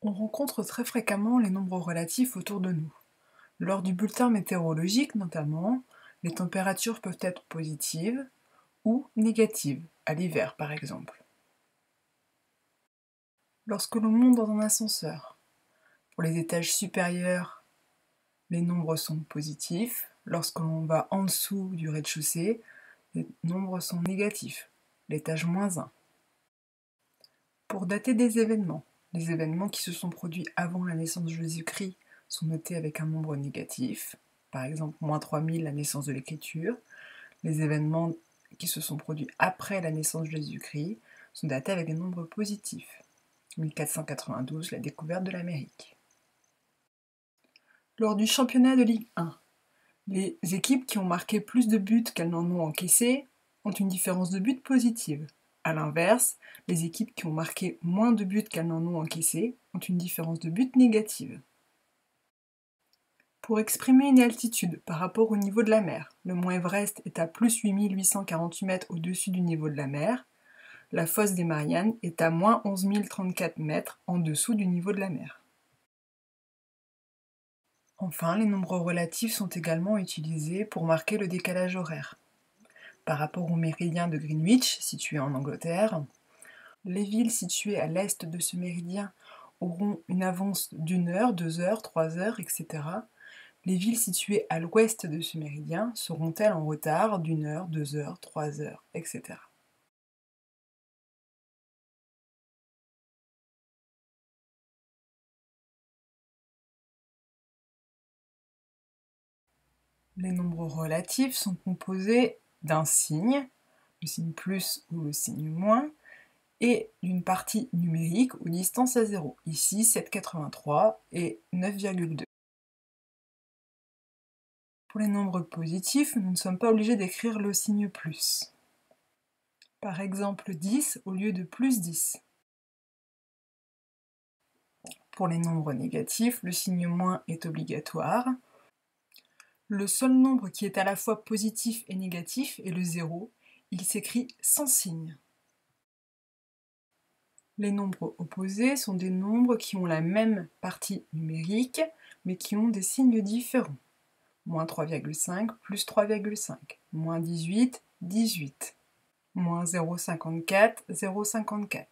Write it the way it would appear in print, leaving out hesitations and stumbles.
On rencontre très fréquemment les nombres relatifs autour de nous. Lors du bulletin météorologique notamment, les températures peuvent être positives ou négatives, à l'hiver par exemple. Lorsque l'on monte dans un ascenseur, pour les étages supérieurs, les nombres sont positifs. Lorsque l'on va en dessous du rez-de-chaussée, les nombres sont négatifs, l'étage -1. Pour dater des événements, les événements qui se sont produits avant la naissance de Jésus-Christ sont notés avec un nombre négatif, par exemple -3000, la naissance de l'Écriture. Les événements qui se sont produits après la naissance de Jésus-Christ sont datés avec des nombres positifs. 1492, la découverte de l'Amérique. Lors du championnat de Ligue 1, les équipes qui ont marqué plus de buts qu'elles n'en ont encaissé ont une différence de but positive. A l'inverse, les équipes qui ont marqué moins de buts qu'elles n'en ont encaissé ont une différence de but négative. Pour exprimer une altitude par rapport au niveau de la mer, le mont Everest est à plus 8848 mètres au-dessus du niveau de la mer, la fosse des Mariannes est à moins 11 034 mètres en dessous du niveau de la mer. Enfin, les nombres relatifs sont également utilisés pour marquer le décalage horaire. Par rapport au méridien de Greenwich, situé en Angleterre, les villes situées à l'est de ce méridien auront une avance d'1 heure, 2 heures, 3 heures, etc. Les villes situées à l'ouest de ce méridien seront-elles en retard d'1 heure, 2 heures, 3 heures, etc. Les nombres relatifs sont composés d'un signe, le signe plus ou le signe moins, et d'une partie numérique ou distance à 0, ici 7,83 et 9,2. Pour les nombres positifs, nous ne sommes pas obligés d'écrire le signe plus. Par exemple 10 au lieu de plus 10. Pour les nombres négatifs, le signe moins est obligatoire. Le seul nombre qui est à la fois positif et négatif est le 0. Il s'écrit sans signe. Les nombres opposés sont des nombres qui ont la même partie numérique, mais qui ont des signes différents. Moins 3,5 plus 3,5, moins 18, 18, moins 0,54, 0,54.